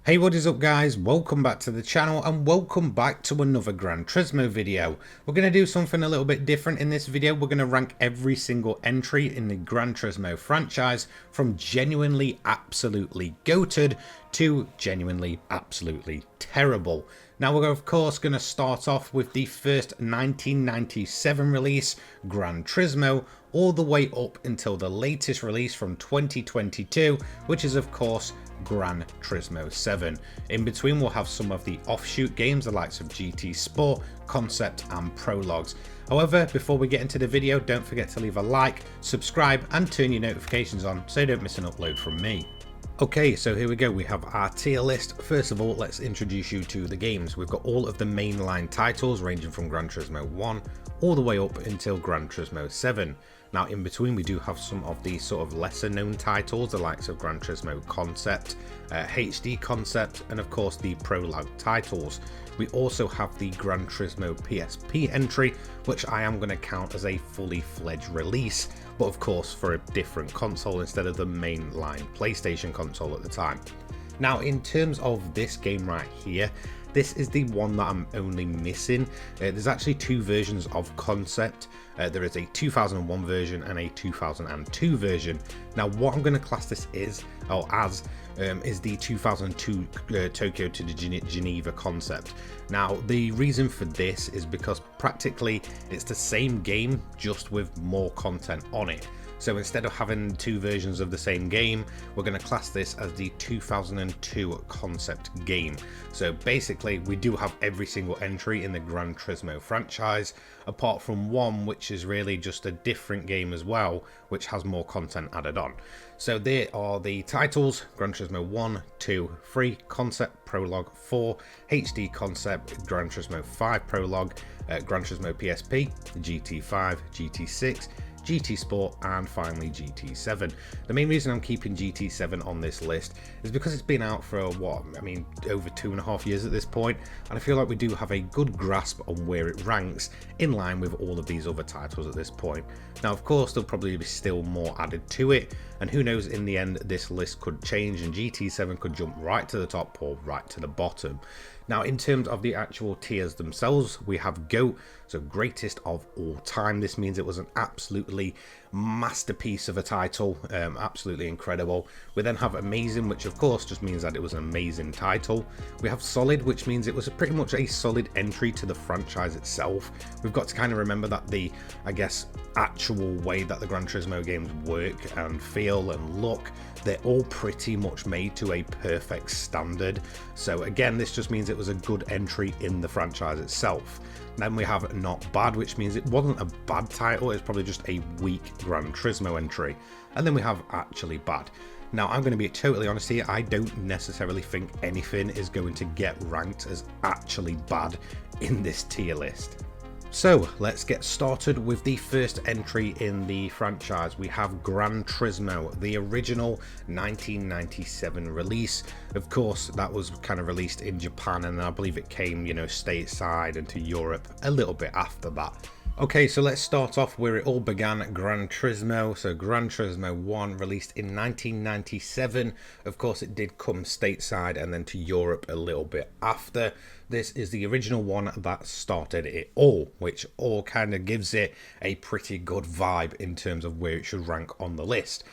Hey, what is up guys, welcome back to the channel and welcome back to another Gran Turismo video. We're going to do something a little bit different in this video. We're going to rank every single entry in the Gran Turismo franchise from genuinely absolutely goated to genuinely absolutely terrible. Now we're of course going to start off with the first 1997 release, Gran Turismo, all the way up until the latest release from 2022, which is of course Gran Turismo 7. In between we'll have some of the offshoot games, the likes of GT Sport, Concept and Prologues. However, before we get into the video, don't forget to leave a like, subscribe and turn your notifications on so you don't miss an upload from me. Okay, so here we go, we have our tier list. First of all, let's introduce you to the games. We've got all of the mainline titles ranging from Gran Turismo 1 all the way up until Gran Turismo 7. Now in between we do have some of the sort of lesser known titles, the likes of Gran Turismo Concept, HD Concept and of course the Prologue titles. We also have the Gran Turismo PSP entry, which I am going to count as a fully fledged release, but of course for a different console instead of the mainline PlayStation console at the time. Now in terms of this game right here, this is the one that I'm only missing. There's actually two versions of Concept. There is a 2001 version and a 2002 version. Now what I'm going to class this is the 2002 Tokyo to Geneva Concept. Now the reason for this is because practically it's the same game just with more content on it. So instead of having two versions of the same game, we're going to class this as the 2002 Concept game. So basically we do have every single entry in the Gran Turismo franchise, apart from one which is really just a different game as well, which has more content added on. So there are the titles: Gran Turismo 1, 2, 3, Concept, Prologue, 4, HD Concept, Gran Turismo 5 Prologue, Gran Turismo PSP, GT5, GT6, GT Sport and finally GT7. The main reason I'm keeping GT7 on this list is because it's been out for over 2.5 years at this point, and I feel like we do have a good grasp on where it ranks in line with all of these other titles at this point. Now of course there'll probably be still more added to it, and who knows, in the end this list could change and GT7 could jump right to the top or right to the bottom. Now in terms of the actual tiers themselves, we have GOAT, so greatest of all time. This means it was an absolutely masterpiece of a title, absolutely incredible. We then have Amazing, which of course just means that it was an amazing title. We have Solid, which means it was pretty much a solid entry to the franchise itself. We've got to kind of remember that the, actual way that the Gran Turismo games work and feel and look, they're all pretty much made to a perfect standard. So again, this just means it was a good entry in the franchise itself. Then we have Not Bad, which means it wasn't a bad title, it's probably just a weak Gran Turismo entry. And then we have Actually Bad. Now I'm going to be totally honest here, I don't necessarily think anything is going to get ranked as actually bad in this tier list. So let's get started with the first entry in the franchise. We have Gran Turismo, the original 1997 release. Of course that was kind of released in Japan, and I believe it came, stateside and to Europe a little bit after that. Okay, so let's start off where it all began, Gran Turismo. So Gran Turismo 1 released in 1997. Of course it did come stateside and then to Europe a little bit after. This is the original one that started it all, which all kind of gives it a pretty good vibe in terms of where it should rank on the list.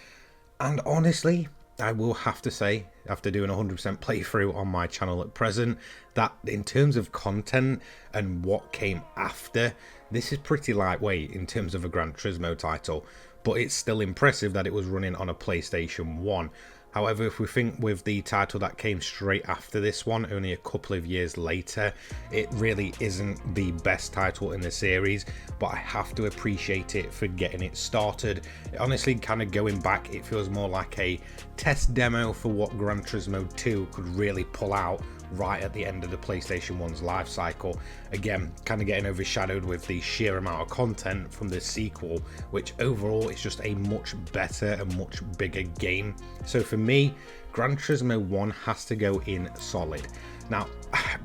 And honestly, I will have to say, after doing 100% playthrough on my channel at present, that in terms of content and what came after, this is pretty lightweight in terms of a Gran Turismo title, but it's still impressive that it was running on a PlayStation 1. However, if we think with the title that came straight after this one, only a couple of years later, it really isn't the best title in the series, but I have to appreciate it for getting it started. Honestly, kind of going back, it feels more like a test demo for what Gran Turismo 2 could really pull out right at the end of the PlayStation 1's life cycle. Again, kind of getting overshadowed with the sheer amount of content from the sequel, which overall is just a much better and much bigger game. So for me, Gran Turismo 1 has to go in solid. Now,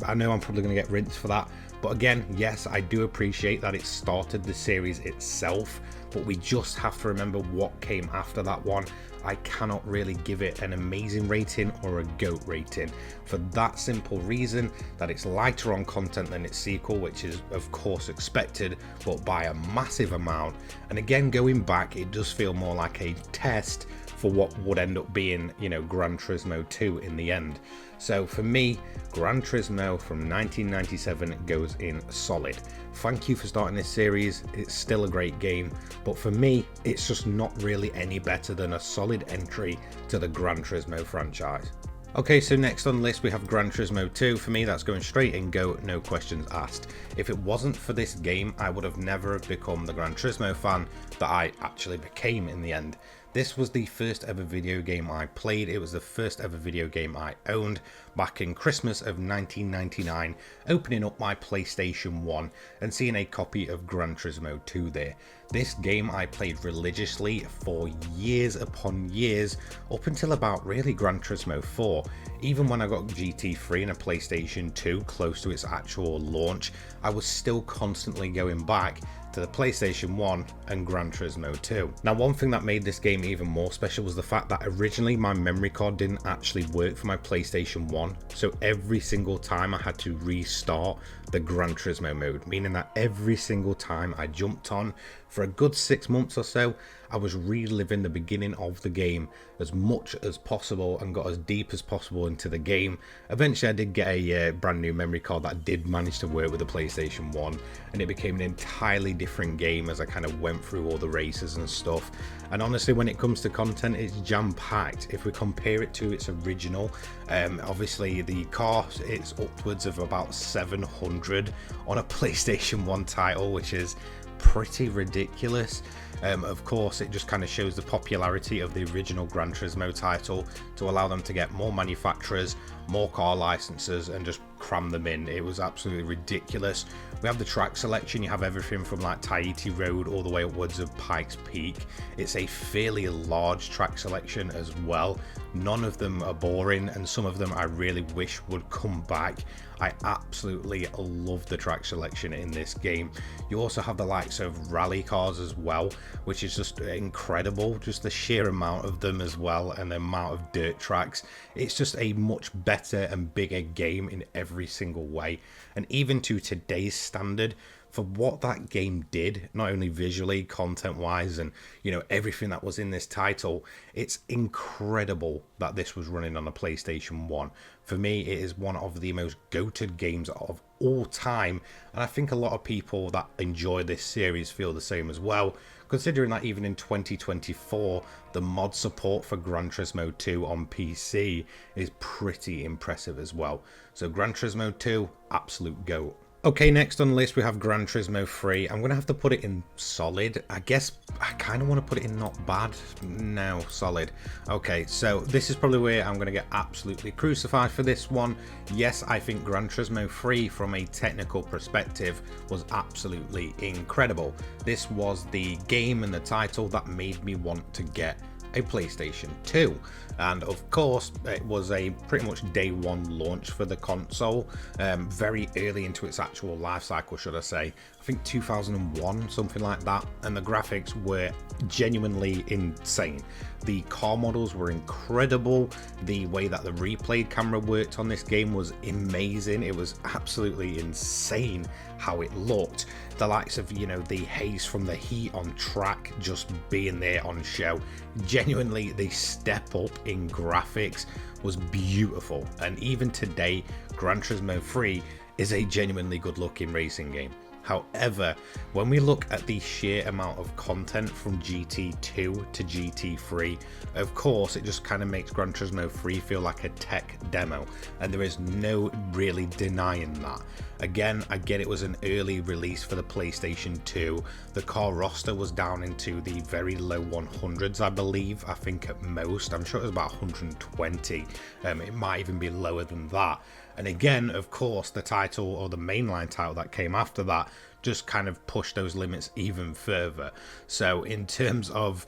I know I'm probably going to get rinsed for that, but again, yes, I do appreciate that it started the series itself, but we just have to remember what came after that one. I cannot really give it an amazing rating or a GOAT rating for that simple reason that it's lighter on content than its sequel, which is of course expected, but by a massive amount. And again, going back, it does feel more like a test for what would end up being, you know, Gran Turismo 2 in the end. So for me, Gran Turismo from 1997 goes in solid. Thank you for starting this series, it's still a great game, but for me, it's just not really any better than a solid entry to the Gran Turismo franchise. Okay, so next on the list we have Gran Turismo 2. For me, that's going straight in GOAT, no questions asked. If it wasn't for this game, I would have never become the Gran Turismo fan that I actually became in the end. This was the first ever video game I played. It was the first ever video game I owned back in Christmas of 1999, opening up my PlayStation 1 and seeing a copy of Gran Turismo 2 there. This game I played religiously for years upon years, up until about really Gran Turismo 4. Even when I got GT3 and a PlayStation 2 close to its actual launch, I was still constantly going back to the PlayStation 1 and Gran Turismo 2. Now, one thing that made this game even more special was the fact that originally my memory card didn't actually work for my PlayStation 1, so every single time I had to restart the Gran Turismo mode, meaning that every single time I jumped on for a good 6 months or so, I was reliving the beginning of the game as much as possible and got as deep as possible into the game. Eventually I did get a brand new memory card that did manage to work with the PlayStation 1, and it became an entirely different game as I kind of went through all the races and stuff. And honestly, when it comes to content, it's jam-packed. If we compare it to its original, obviously the car, it's upwards of about 700 on a PlayStation 1 title, which is pretty ridiculous. Of course, it just kind of shows the popularity of the original Gran Turismo title to allow them to get more manufacturers, more car licenses, and just cram them in. It was absolutely ridiculous. We have the track selection. You have everything from like Tahiti Road all the way upwards of Pikes Peak. It's a fairly large track selection as well. None of them are boring, and some of them I really wish would come back. I absolutely love the track selection in this game. You also have the likes of rally cars as well, which is just incredible, just the sheer amount of them as well, and the amount of dirt tracks. It's just a much better and bigger game in every single way, and even to today's standard, for what that game did, not only visually, content wise, and you know, everything that was in this title, it's incredible that this was running on a PlayStation 1. For me, it is one of the most goated games of all time, and I think a lot of people that enjoy this series feel the same as well, considering that even in 2024 the mod support for Gran Turismo 2 on PC is pretty impressive as well. So Gran Turismo 2, absolute GOAT. Okay, next on the list we have Gran Turismo 3. I'm going to have to put it in solid. I guess I kind of want to put it in not bad. No, solid. Okay, so this is probably where I'm going to get absolutely crucified for this one. Yes, I think Gran Turismo 3 from a technical perspective was absolutely incredible. This was the game and the title that made me want to get a PlayStation 2, and of course it was a pretty much day one launch for the console, very early into its actual life cycle, should I say. I think 2001, something like that, and the graphics were genuinely insane. The car models were incredible. The way that the replay camera worked on this game was amazing. It was absolutely insane how it looked. The likes of, you know, the haze from the heat on track just being there on show. Genuinely, the step up in graphics was beautiful. And even today, Gran Turismo 3 is a genuinely good looking racing game. However, when we look at the sheer amount of content from GT2 to GT3, of course it just kind of makes Gran Turismo 3 feel like a tech demo, and there is no really denying that. Again, I get it was an early release for the PlayStation 2. The car roster was down into the very low 100s, I believe. I think at most, I'm sure it was about 120. It might even be lower than that. And again, of course, the title, or the mainline title that came after that, just kind of pushed those limits even further. So in terms of,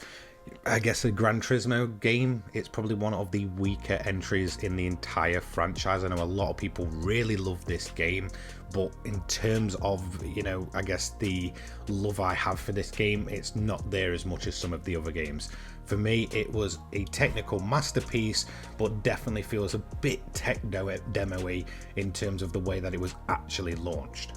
I guess, a Gran Turismo game. It's probably one of the weaker entries in the entire franchise. I know a lot of people really love this game, but in terms of, I guess the love I have for this game, it's not there as much as some of the other games. For me, it was a technical masterpiece, but definitely feels a bit tech demo-y in terms of the way that it was actually launched.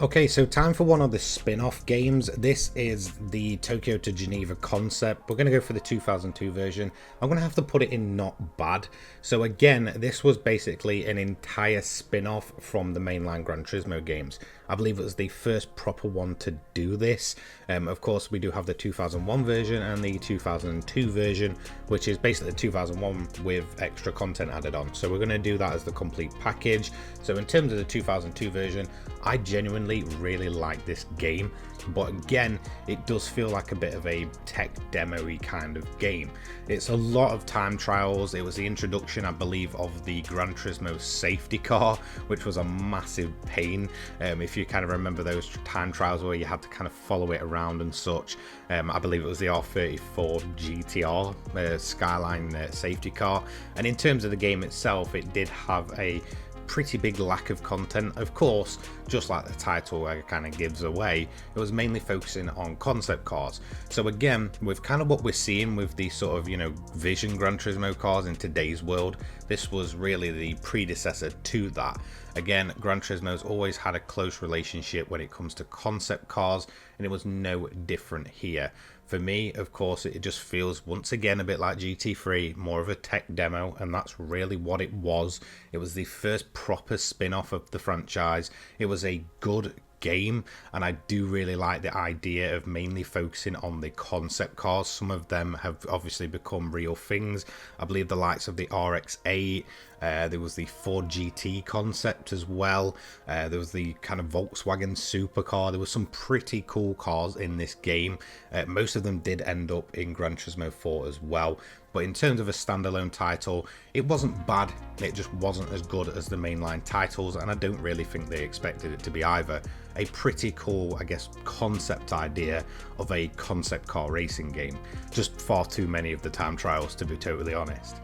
Okay, so time for one of the spin-off games. This is the Tokyo to Geneva concept. We're going to go for the 2002 version. I'm going to have to put it in not bad. So again, this was basically an entire spin-off from the mainline Gran Turismo games. I believe it was the first proper one to do this. Of course, we do have the 2001 version and the 2002 version, which is basically the 2001 with extra content added on. So we're going to do that as the complete package. So in terms of the 2002 version, I genuinely really like this game, but again, it does feel like a bit of a tech demo-y kind of game. It's a lot of time trials. It was the introduction, I believe, of the Gran Turismo safety car, which was a massive pain. If you kind of remember those time trials where you had to kind of follow it around and such. I believe it was the R34 GTR Skyline safety car. And in terms of the game itself, it did have a pretty big lack of content. Of course, just like the title kind of gives away, it was mainly focusing on concept cars. So again, with kind of what we're seeing with the sort of, Vision Gran Turismo cars in today's world, this was really the predecessor to that. Again, Gran Turismo's always had a close relationship when it comes to concept cars, and it was no different here. For me, of course, it just feels once again a bit like GT3, more of a tech demo, and that's really what it was. It was the first proper spin-off of the franchise. It was a good game, and I do really like the idea of mainly focusing on the concept cars. Some of them have obviously become real things. I believe the likes of the RX-8, there was the Ford GT concept as well. There was the kind of Volkswagen supercar. There was some pretty cool cars in this game. Most of them did end up in Gran Turismo 4 as well. But in terms of a standalone title, it wasn't bad. It just wasn't as good as the mainline titles, and I don't really think they expected it to be either. A pretty cool, I guess, concept idea of a concept car racing game. Just far too many of the time trials, to be totally honest.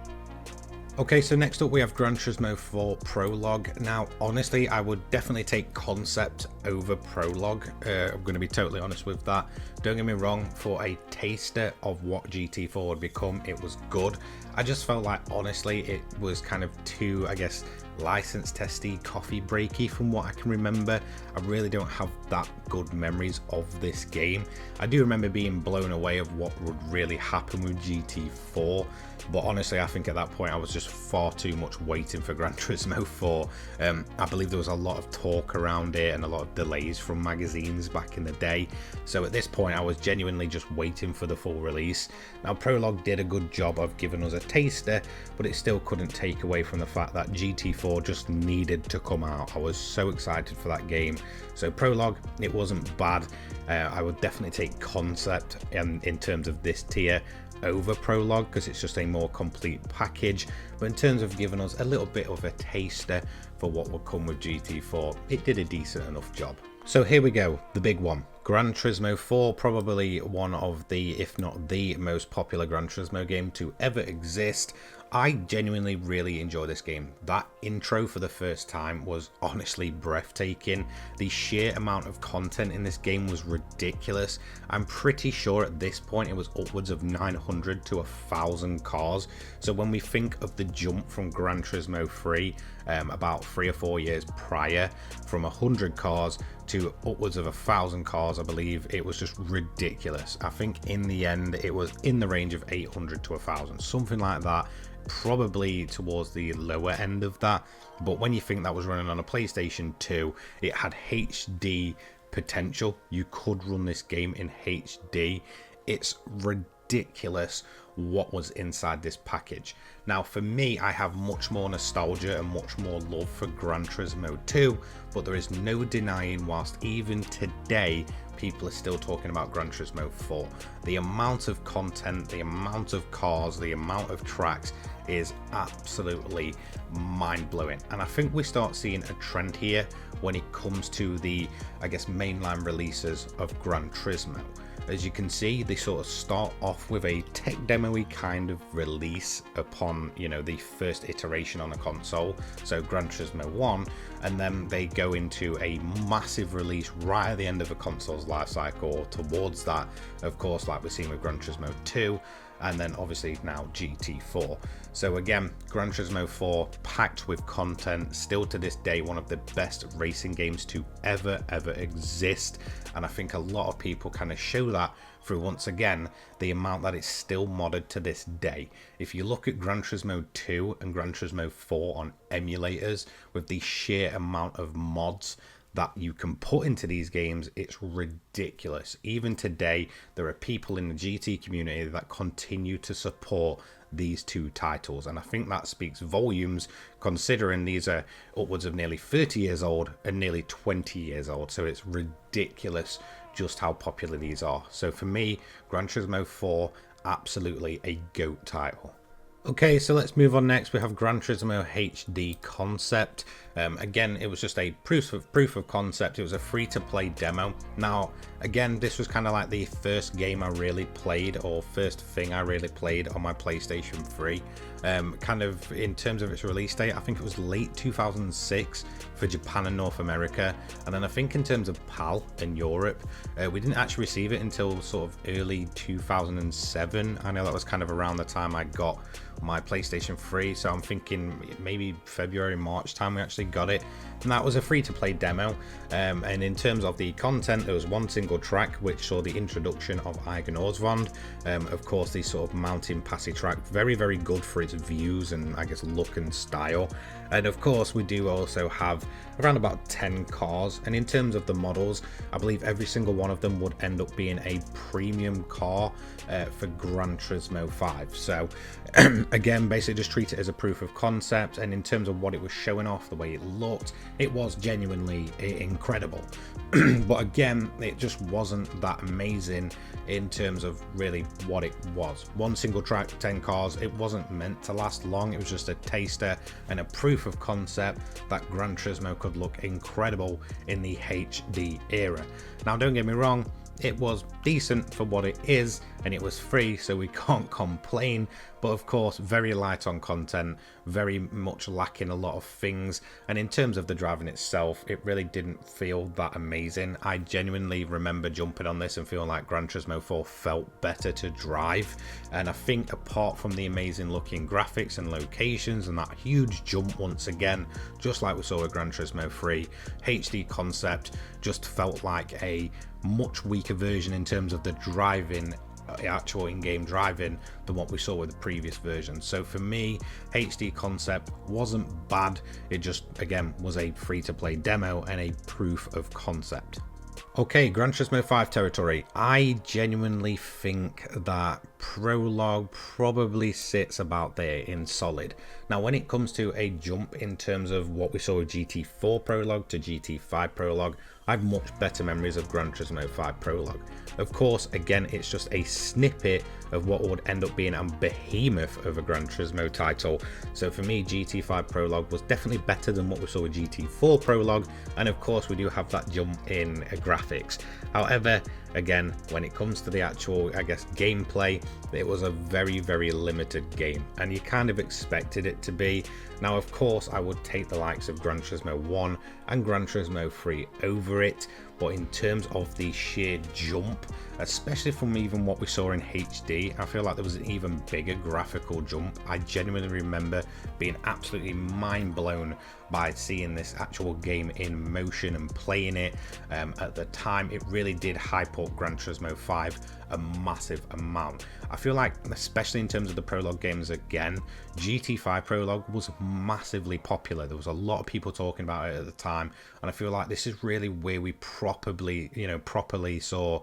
Okay, so next up we have Gran Turismo 4 Prologue. Now, honestly, I would definitely take concept over Prologue. I'm going to be totally honest with that. Don't get me wrong, for a taster of what GT4 would become, it was good. I just felt like, honestly, it was kind of too, I guess, license testy, coffee breaky from what I can remember. I really don't have that good memories of this game. I do remember being blown away of what would really happen with GT4, but honestly I think at that point I was just far too much waiting for Gran Turismo 4. I believe there was a lot of talk around it and a lot of delays from magazines back in the day, so at this point I was genuinely just waiting for the full release. Now, Prologue did a good job of giving us a taster, but it still couldn't take away from the fact that GT4 just needed to come out. I was so excited for that game. So Prologue, it wasn't bad. I would definitely take concept in terms of this tier over Prologue because it's just a more complete package, but in terms of giving us a little bit of a taster for what would come with GT4, it did a decent enough job. So here we go, the big one. Gran Turismo 4, probably one of the, if not the most popular Gran Turismo game to ever exist. I genuinely really enjoy this game. That intro for the first time was honestly breathtaking. The sheer amount of content in this game was ridiculous. I'm pretty sure at this point it was upwards of 900 to 1,000 cars. So when we think of the jump from Gran Turismo 3 about 3 or 4 years prior, from 100 cars to upwards of 1,000 cars, I believe, it was just ridiculous. I think in the end it was in the range of 800 to 1,000, something like that. Probably towards the lower end of that, but when you think that was running on a PlayStation 2, it had HD potential. You could run this game in HD. It's ridiculous what was inside this package. Now, for me, I have much more nostalgia and much more love for Gran Turismo 2, but there is no denying, whilst even today people are still talking about Gran Turismo 4, the amount of content, the amount of cars, the amount of tracks is absolutely mind-blowing. And I think we start seeing a trend here when it comes to the, I guess, mainline releases of Gran Turismo. As you can see, they sort of start off with a tech demo-y kind of release upon, you know, the first iteration on a console, so Gran Turismo 1, and then they go into a massive release right at the end of a console's life cycle. Towards that, of course, like we're seeing with Gran Turismo 2, and then obviously now GT4. So again, Gran Turismo 4 packed with content, still to this day one of the best racing games to ever exist, and I think a lot of people kind of show that through, once again, the amount that it's still modded to this day. If you look at Gran Turismo 2 and Gran Turismo 4 on emulators, with the sheer amount of mods that you can put into these games, it's ridiculous. Even today, there are people in the GT community that continue to support these two titles, and I think that speaks volumes, considering these are upwards of nearly 30 years old and nearly 20 years old. So it's ridiculous just how popular these are. So for me, Gran Turismo 4, absolutely a GOAT title. Okay, so let's move on next. We have Gran Turismo HD Concept. Again, it was just a proof of concept. It was a free-to-play demo. Now, again, this was kind of like the first game I really played, or first thing I really played on my PlayStation 3. Kind of in terms of its release date, I think it was late 2006 for Japan and North America, and then I think in terms of PAL in Europe, we didn't actually receive it until sort of early 2007. I know that was kind of around the time I got my PlayStation 3, so I'm thinking maybe February, March time we actually got it, and that was a free-to-play demo. And in terms of the content, there was one single track which saw the introduction of Eigen Orsvond. Of course, the sort of mountain passy track, very good for its views and I guess look and style. And of course, we do also have around about 10 cars, and in terms of the models, I believe every single one of them would end up being a premium car for Gran Turismo 5. So again, basically just treat it as a proof of concept, and in terms of what it was showing off, the way it looked, it was genuinely incredible. But again, it just wasn't that amazing in terms of really what it was. One single track, 10 cars, it wasn't meant to last long. It was just a taster and a proof of concept that Gran Turismo could look incredible in the HD era. Now, don't get me wrong, it was decent for what it is, and it was free, so we can't complain. But of course, very light on content, very much lacking a lot of things, and in terms of the driving itself, it really didn't feel that amazing. I genuinely remember jumping on this and feeling like Gran Turismo 4 felt better to drive, and I think apart from the amazing looking graphics and locations and that huge jump once again, just like we saw with Gran Turismo 3, HD Concept just felt like a much weaker version in terms of the driving, actual in-game driving, than what we saw with the previous version. So for me, HD Concept wasn't bad, it just again was a free-to-play demo and a proof of concept. Okay, Gran Turismo 5 territory. I genuinely think that Prologue probably sits about there in solid. Now, when it comes to a jump in terms of what we saw with GT4 Prologue to GT5 Prologue, I have much better memories of Gran Turismo 5 Prologue. Of course, again, it's just a snippet of what would end up being a behemoth of a Gran Turismo title. So for me, GT5 Prologue was definitely better than what we saw with GT4 Prologue, and of course we do have that jump in graphics. However, again, when it comes to the actual, I guess, gameplay, it was a very limited game, and you kind of expected it to be. Now, of course, I would take the likes of Gran Turismo 1 and Gran Turismo 3 over it, but in terms of the sheer jump, especially from even what we saw in HD, I feel like there was an even bigger graphical jump. I genuinely remember being absolutely mind blown by seeing this actual game in motion and playing it. At the time, it really did hype up Gran Turismo 5 a massive amount. I feel like, especially in terms of the Prologue games again, GT5 Prologue was massively popular. There was a lot of people talking about it at the time, and I feel like this is really where we properly saw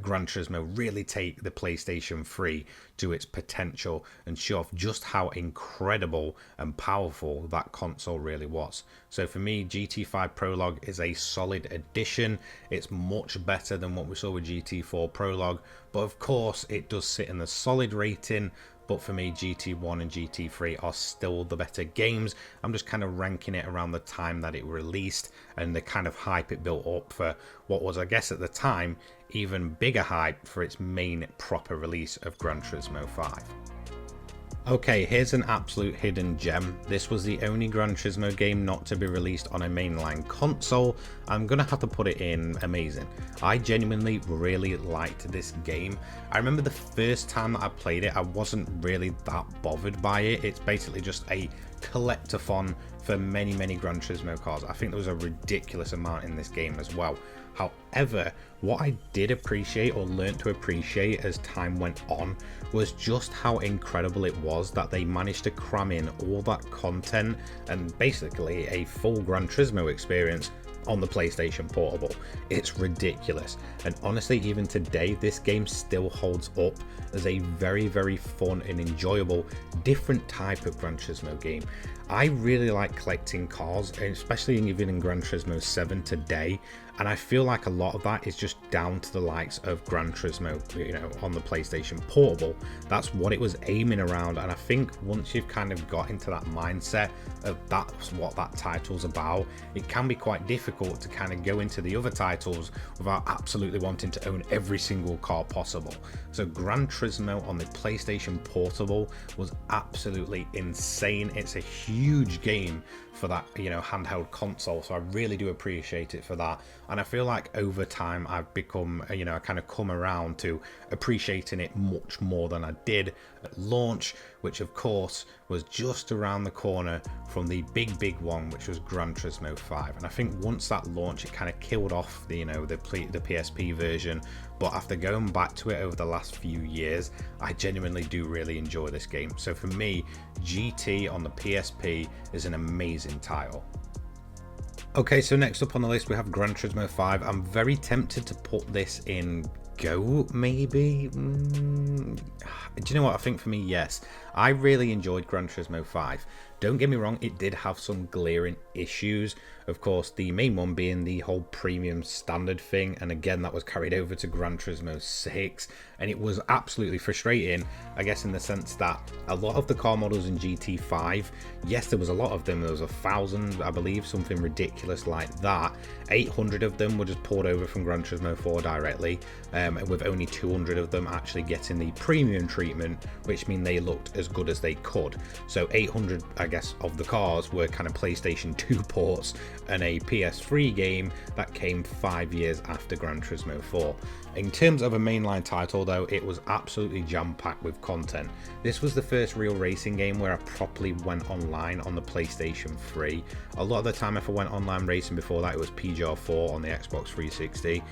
Gran Turismo really take the PlayStation 3 to its potential and show off just how incredible and powerful that console really was. So for me, GT5 Prologue is a solid addition. It's much better than what we saw with GT4 Prologue, but of course it does sit in the solid rating but for me GT1 and GT3 are still the better games. I'm just kind of ranking it around the time that it released and the kind of hype it built up for what was, I guess at the time, even bigger hype for its main proper release of Gran Turismo 5. Okay, here's an absolute hidden gem. This was the only Gran Turismo game not to be released on a mainline console. I'm gonna have to put it in amazing. I genuinely really liked this game. I remember the first time that I played it, I wasn't really that bothered by it. It's basically just a collectathon for many Gran Turismo cars. I think there was a ridiculous amount in this game as well. However, what I did appreciate or learned to appreciate as time went on was just how incredible it was that they managed to cram in all that content and basically a full Gran Turismo experience on the PlayStation Portable. It's ridiculous, and honestly even today this game still holds up as a very fun and enjoyable different type of Gran Turismo game. I really like collecting cars, especially even in Gran Turismo 7 today, and I feel like a lot of that is just down to the likes of Gran Turismo, you know, on the PlayStation Portable. That's what it was aiming around, and I think once you've kind of got into that mindset of that's what that title's about, it can be quite difficult to kind of go into the other titles without absolutely wanting to own every single car possible. So Gran Turismo on the PlayStation Portable was absolutely insane. It's a huge game for that, you know, handheld console, so I really do appreciate it for that. And I feel like over time I've become, you know, I kind of come around to appreciating it much more than I did at launch, which of course was just around the corner from the big one, which was Gran Turismo 5. And I think once that launch, it kind of killed off the, you know, the PSP version. But after going back to it over the last few years, I genuinely do really enjoy this game. So for me, GT on the PSP is an amazing title. Okay, so next up on the list we have Gran Turismo 5. I'm very tempted to put this in Go, maybe? Do you know what? I think for me, yes. I really enjoyed Gran Turismo 5. Don't get me wrong, it did have some glaring issues. Of course, the main one being the whole premium standard thing, and again that was carried over to Gran Turismo 6, and it was absolutely frustrating, I guess, in the sense that a lot of the car models in GT5, yes, there was a lot of them, there was 1,000, I believe, something ridiculous like that. 800 of them were just poured over from Gran Turismo 4 directly, with only 200 of them actually getting the premium treatment, which mean they looked as good as they could. So 800, I guess, of the cars were kind of PlayStation 2 ports and a PS3 game that came 5 years after Gran Turismo 4. In terms of a mainline title though, it was absolutely jam-packed with content. This was the first real racing game where I properly went online on the PlayStation 3. A lot of the time if I went online racing before that, it was PGR4 on the Xbox 360.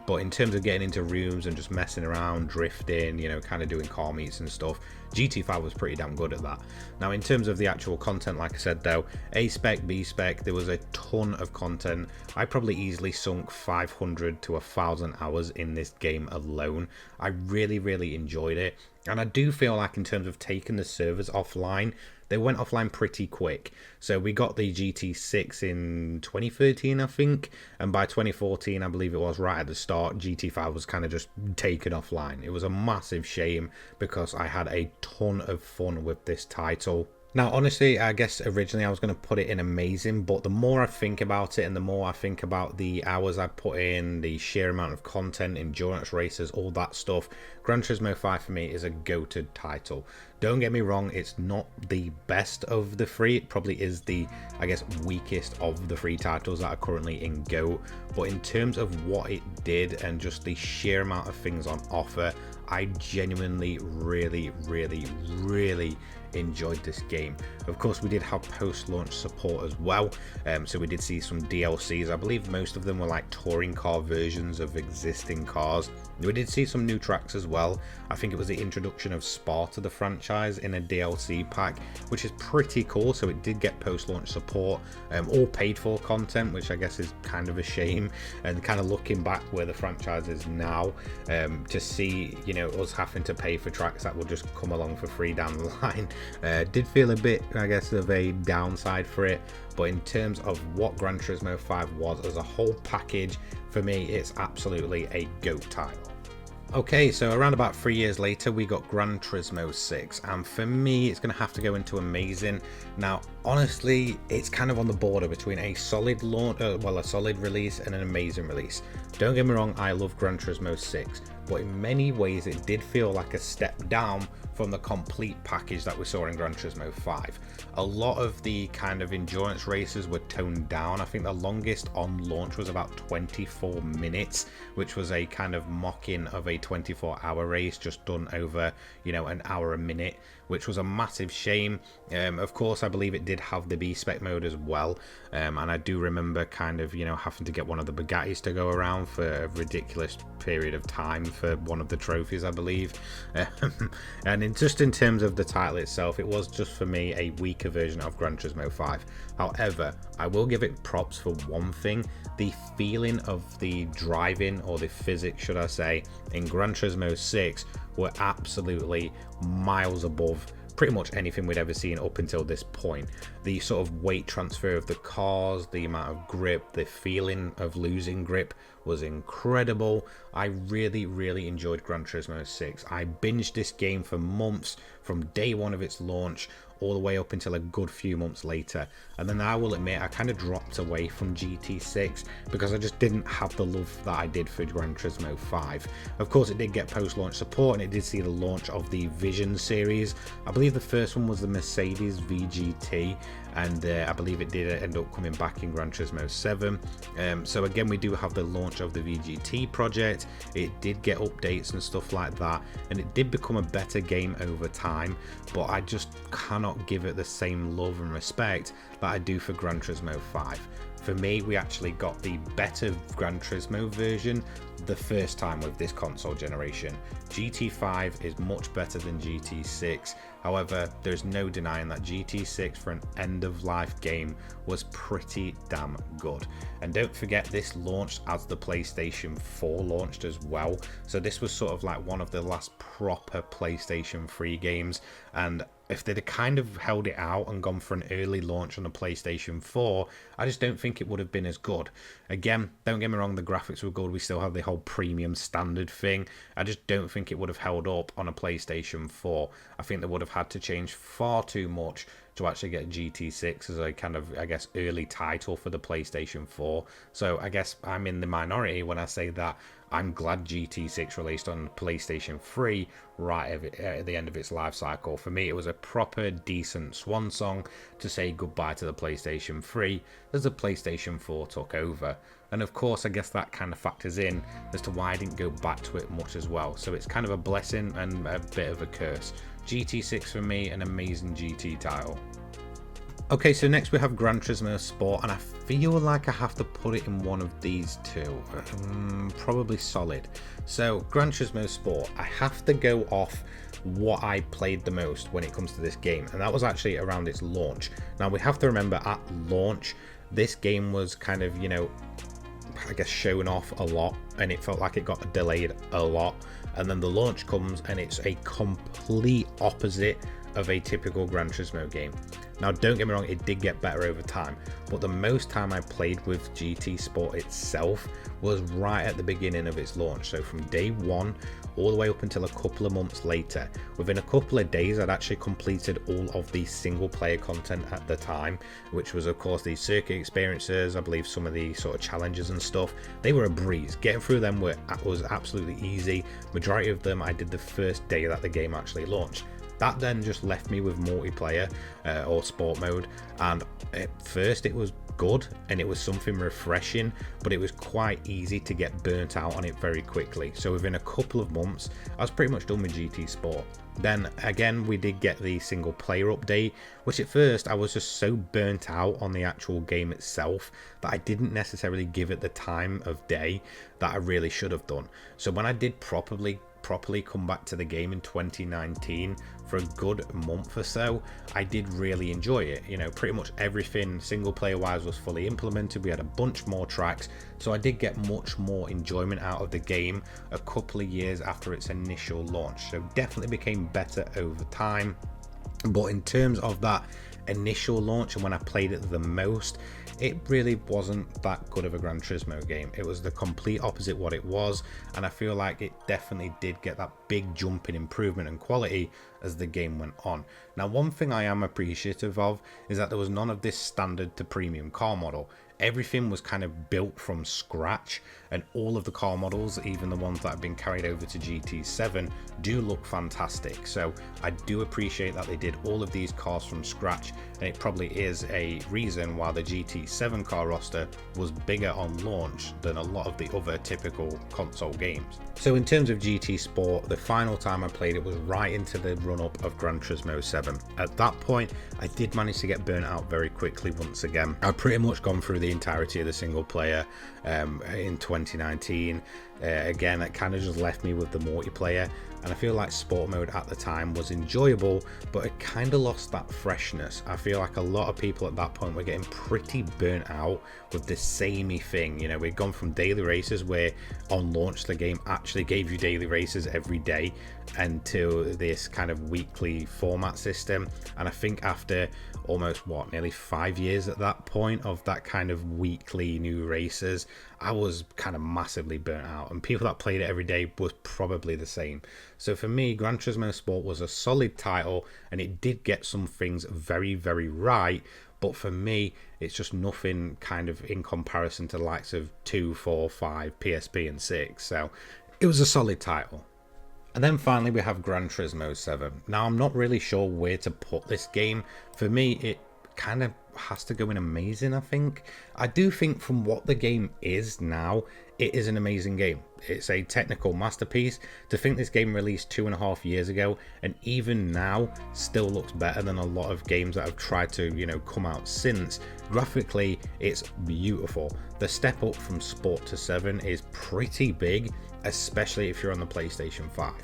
But in terms of getting into rooms and just messing around, drifting, you know, kind of doing car meets and stuff, GT5 was pretty damn good at that. Now in terms of the actual content, like I said though, A spec, B spec, there was a ton of content. I probably easily sunk 500 to 1,000 hours in this game alone. I really enjoyed it, and I do feel like in terms of taking the servers offline, they went offline pretty quick. So we got the GT6 in 2013, I think, and by 2014, I believe it was, right at the start, GT5 was kind of just taken offline. It was a massive shame because I had a ton of fun with this title. Now, honestly, I guess originally I was going to put it in amazing, but the more I think about it and the more I think about the hours I put in, the sheer amount of content, endurance races, all that stuff, Gran Turismo 5 for me is a goated title. Don't get me wrong, it's not the best of the three. It probably is the, I guess, weakest of the three titles that are currently in GOAT. But in terms of what it did and just the sheer amount of things on offer, I genuinely really enjoyed this game. Of course, we did have post-launch support as well, so we did see some DLCs. I believe most of them were like touring car versions of existing cars. We did see some new tracks as well. I think it was the introduction of Spa to the franchise in a DLC pack, which is pretty cool. So it did get post-launch support, all paid for content, which I guess is kind of a shame. And kind of looking back where the franchise is now, to see, you know, us having to pay for tracks that will just come along for free down the line, did feel a bit, I guess, of a downside for it. But in terms of what Gran Turismo 5 was as a whole package, for me, it's absolutely a GOAT title. Okay, so around about 3 years later, we got Gran Turismo 6, and for me, it's going to have to go into amazing. Now, honestly, it's kind of on the border between a solid launch, a solid release and an amazing release. Don't get me wrong, I love Gran Turismo 6, but in many ways, it did feel like a step down from the complete package that we saw in Gran Turismo 5. A lot of the kind of endurance races were toned down. I think the longest on launch was about 24 minutes, which was a kind of mocking of a 24-hour race just done over, an hour a minute, which was a massive shame. Of course, I believe it did have the B-Spec mode as well, and I do remember kind of, having to get one of the Bugattis to go around for a ridiculous period of time for one of the trophies, I believe. And just in terms of the title itself, it was just for me a weaker version of Gran Turismo 5. However, I will give it props for one thing: the feeling of the driving, or the physics should I say, in Gran Turismo 6 were absolutely miles above pretty much anything we'd ever seen up until this point. The sort of weight transfer of the cars, the amount of grip, the feeling of losing grip was incredible. I really enjoyed Gran Turismo 6. I binged this game for months, from day one of its launch all the way up until a good few months later, and then I will admit I kind of dropped away from GT6 because I just didn't have the love that I did for Gran Turismo 5. Of course, it did get post-launch support, and it did see the launch of the Vision series. I believe the first one was the Mercedes VGT, and I believe it did end up coming back in Gran Turismo 7. So again, we do have the launch of the VGT project. It did get updates and stuff like that, and it did become a better game over time, but I just cannot give it the same love and respect that I do for Gran Turismo 5. For me, we actually got the better Gran Turismo version the first time with this console generation. GT5 is much better than GT6. However, there's no denying that GT6 for an end-of-life game was pretty damn good. And don't forget, this launched as the PlayStation 4 launched as well. So this was sort of like one of the last proper PlayStation 3 games. And if they'd kind of held it out and gone for an early launch on the PlayStation 4, I just don't think it would have been as good. Again, don't get me wrong, the graphics were good. We still have the whole premium standard thing. I just don't think it would have held up on a PlayStation 4. I think they would have had to change far too much to actually get GT6 as a kind of, I guess, early title for the PlayStation 4. So I guess I'm in the minority when I say that I'm glad GT6 released on PlayStation 3 right at the end of its life cycle. For me, it was a proper decent swan song to say goodbye to the PlayStation 3 as the PlayStation 4 took over. And of course, I guess that kind of factors in as to why I didn't go back to it much as well. So it's kind of a blessing and a bit of a curse. GT6 for me, an amazing GT title. Okay, so next we have Gran Turismo Sport, and I feel like I have to put it in one of these two. Probably Solid. So, Gran Turismo Sport, I have to go off what I played the most when it comes to this game, and that was actually around its launch. Now, we have to remember, at launch, this game was kind of, I guess, shown off a lot, and it felt like it got delayed a lot. And then the launch comes, and it's a complete opposite of a typical Gran Turismo game. Now, don't get me wrong, it did get better over time, but the most time I played with GT Sport itself was right at the beginning of its launch. So from day one all the way up until a couple of months later. Within a couple of days, I'd actually completed all of the single player content at the time, which was of course the circuit experiences, I believe some of the sort of challenges and stuff. They were a breeze. Getting through them was absolutely easy. Majority of them I did the first day that the game actually launched. That then just left me with multiplayer or sport mode, and at first it was good and it was something refreshing, but it was quite easy to get burnt out on it very quickly. So within a couple of months I was pretty much done with GT Sport. Then again, we did get the single player update, which at first I was just so burnt out on the actual game itself that I didn't necessarily give it the time of day that I really should have done. So when I did properly come back to the game in 2019 for a good month or so, I did really enjoy it. Pretty much everything single player wise was fully implemented. We had a bunch more tracks, so I did get much more enjoyment out of the game a couple of years after its initial launch. So definitely became better over time. But in terms of that initial launch and when I played it the most, it really wasn't that good of a Gran Turismo game. It was the complete opposite what it was, and I feel like it definitely did get that big jump in improvement and quality as the game went on. Now, one thing I am appreciative of is that there was none of this standard to premium car model. Everything was kind of built from scratch, and all of the car models, even the ones that have been carried over to GT7, do look fantastic. So I do appreciate that they did all of these cars from scratch, and it probably is a reason why the GT7 car roster was bigger on launch than a lot of the other typical console games. So in terms of GT Sport, the final time I played it was right into the run-up of Gran Turismo 7. At that point, I did manage to get burnt out very quickly once again. I'd pretty much gone through the entirety of the single player in 2019. Again, it kind of just left me with the multiplayer, and I feel like sport mode at the time was enjoyable, but it kind of lost that freshness. I feel like a lot of people at that point were getting pretty burnt out with the samey thing. You know, we'd gone from daily races where on launch the game actually gave you daily races every day, and to this kind of weekly format system. And I think after almost nearly 5 years at that point of that kind of weekly new races, I was kind of massively burnt out, and people that played it every day was probably the same. So for me, Gran Turismo Sport was a solid title, and it did get some things very, very right, but for me, it's just nothing kind of in comparison to the likes of 2, 4, 5, PSP and 6. So it was a solid title. And then finally we have Gran Turismo 7. Now, I'm not really sure where to put this game. For me, it kind of has to go in amazing, I think. I do think from what the game is now, it is an amazing game. It's a technical masterpiece. To think this game released 2.5 years ago, and even now still looks better than a lot of games that have tried to, you know, come out since. Graphically, it's beautiful. The step up from Sport to 7 is pretty big, especially if you're on the PlayStation 5.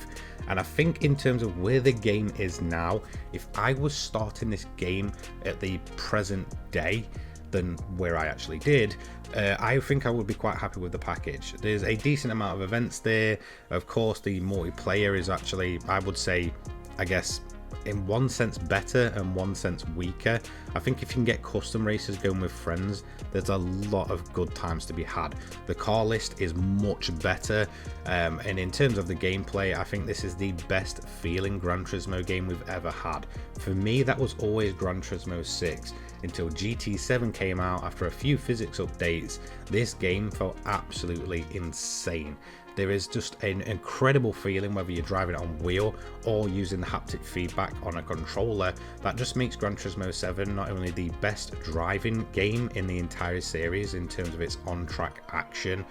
And I think in terms of where the game is now, if I was starting this game at the present day than where I actually did, I think I would be quite happy with the package. There's a decent amount of events there. Of course, the multiplayer is actually, I would say, I guess, in one sense better and one sense weaker. I think if you can get custom races going with friends, there's a lot of good times to be had. The car list is much better, and in terms of the gameplay, I think this is the best feeling Gran Turismo game we've ever had. For me, that was always Gran Turismo 6 until GT7 came out. After a few physics updates, this game felt absolutely insane. There is just an incredible feeling whether you're driving it on wheel or using the haptic feedback on a controller. That just makes Gran Turismo 7 not only the best driving game in the entire series in terms of its on-track action.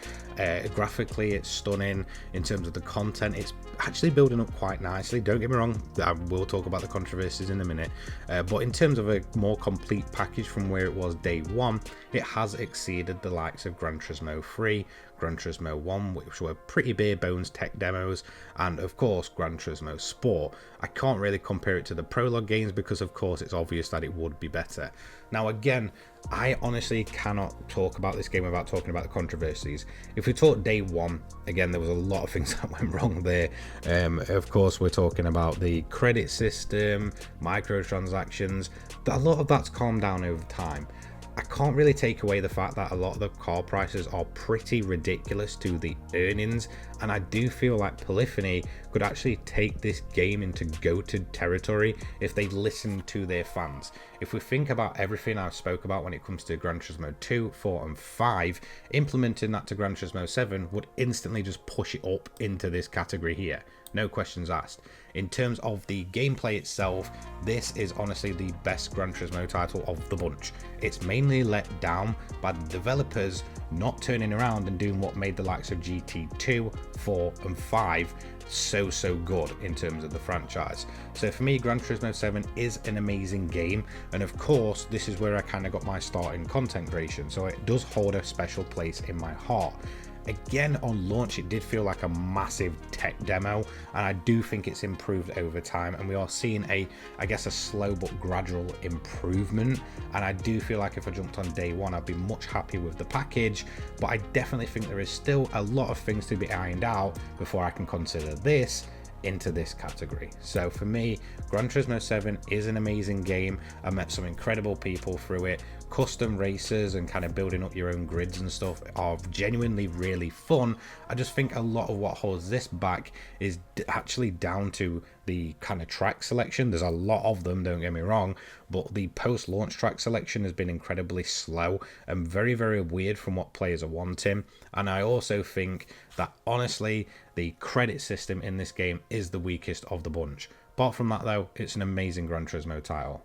Graphically, it's stunning. In terms of the content, it's actually building up quite nicely. Don't get me wrong, I will talk about the controversies in a minute. But in terms of a more complete package from where it was day one, it has exceeded the likes of Gran Turismo 3, Gran Turismo 1, which were pretty bare bones tech demos, and of course Gran Turismo Sport. I can't really compare it to the Prologue games because of course it's obvious that it would be better. Now again, I honestly cannot talk about this game without talking about the controversies. If we talk day one, again, there was a lot of things that went wrong there. Of course, we're talking about the credit system, microtransactions. A lot of that's calmed down over time. I can't really take away the fact that a lot of the car prices are pretty ridiculous to the earnings, and I do feel like Polyphony could actually take this game into goated territory if they listen to their fans. If we think about everything I spoke about when it comes to Gran Turismo 2, 4 and 5, implementing that to Gran Turismo 7 would instantly just push it up into this category here. No questions asked. In terms of the gameplay itself, this is honestly the best Gran Turismo title of the bunch. It's mainly let down by the developers not turning around and doing what made the likes of GT2, 4 and 5 so good in terms of the franchise. So for me, Gran Turismo 7 is an amazing game, and of course this is where I kind of got my start in content creation, so it does hold a special place in my heart. Again, on launch it did feel like a massive tech demo, and I do think it's improved over time, and we are seeing I guess a slow but gradual improvement. And I do feel like if I jumped on day one, I'd be much happier with the package, but I definitely think there is still a lot of things to be ironed out before I can consider this into this category. So for me, Gran Turismo 7 is an amazing game. I met some incredible people through it. Custom races and kind of building up your own grids and stuff are genuinely really fun. I just think a lot of what holds this back is actually down to the kind of track selection. There's a lot of them, don't get me wrong, but the post-launch track selection has been incredibly slow and very, very weird from what players are wanting. And I also think that honestly, the credit system in this game is the weakest of the bunch. Apart from that though, it's an amazing Gran Turismo title.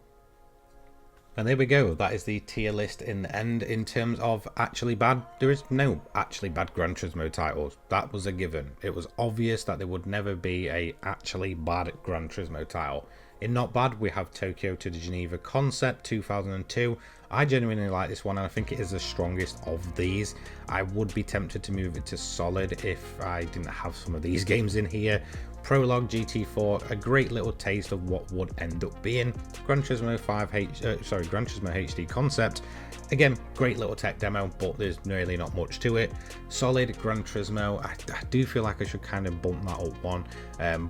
And there we go, that is the tier list in the end. In terms of actually bad, there is no actually bad Gran Turismo titles. That was a given. It was obvious that there would never be a actually bad Gran Turismo title. In not bad, we have Tokyo to the Geneva Concept 2002. I genuinely like this one, and I think it is the strongest of these. I would be tempted to move it to solid if I didn't have some of these games in here. Prologue GT4, a great little taste of what would end up being. Gran Turismo Gran Turismo HD Concept, again, great little tech demo, but there's really not much to it. Solid Gran Turismo, I do feel like I should kind of bump that up one,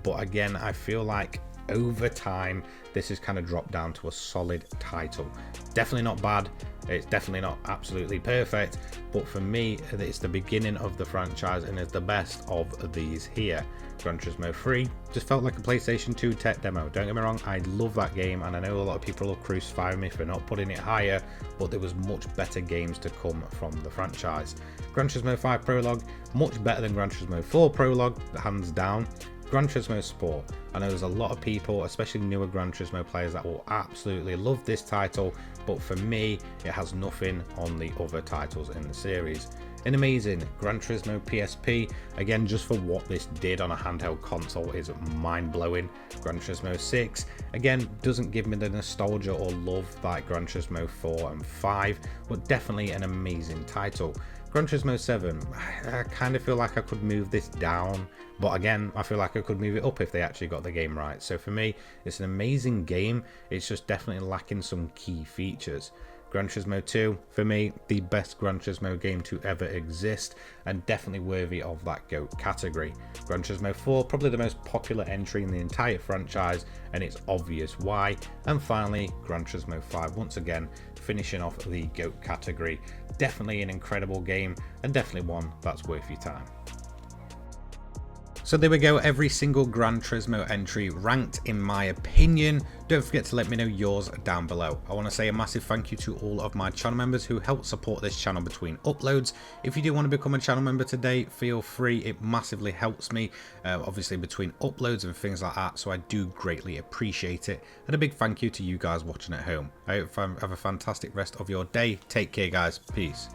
but again, I feel like over time this has kind of dropped down to a solid title. Definitely not bad, it's definitely not absolutely perfect, but for me it's the beginning of the franchise and is the best of these here. Gran Turismo 3 just felt like a PlayStation 2 tech demo. Don't get me wrong, I love that game, and I know a lot of people will crucify me for not putting it higher, but there was much better games to come from the franchise. Gran Turismo 5 Prologue, much better than Gran Turismo 4 Prologue, hands down. Gran Turismo Sport, I know there's a lot of people, especially newer Gran Turismo players, that will absolutely love this title, but for me it has nothing on the other titles in the series. An amazing Gran Turismo PSP, again just for what this did on a handheld console is mind-blowing. Gran Turismo 6, again doesn't give me the nostalgia or love like Gran Turismo 4 and 5, but definitely an amazing title. Gran Turismo 7, I kind of feel like I could move this down, but again, I feel like I could move it up if they actually got the game right. So for me, it's an amazing game, it's just definitely lacking some key features. Gran Turismo 2, for me, the best Gran Turismo game to ever exist, and definitely worthy of that GOAT category. Gran Turismo 4, probably the most popular entry in the entire franchise, and it's obvious why. And finally, Gran Turismo 5, once again, finishing off the GOAT category. Definitely an incredible game, and definitely one that's worth your time. So there we go, every single Gran Turismo entry ranked in my opinion. Don't forget to let me know yours down below. I want to say a massive thank you to all of my channel members who help support this channel between uploads. If you do want to become a channel member today, feel free, it massively helps me, obviously between uploads and things like that, so I do greatly appreciate it. And a big thank you to you guys watching at home. I hope you have a fantastic rest of your day. Take care guys, peace.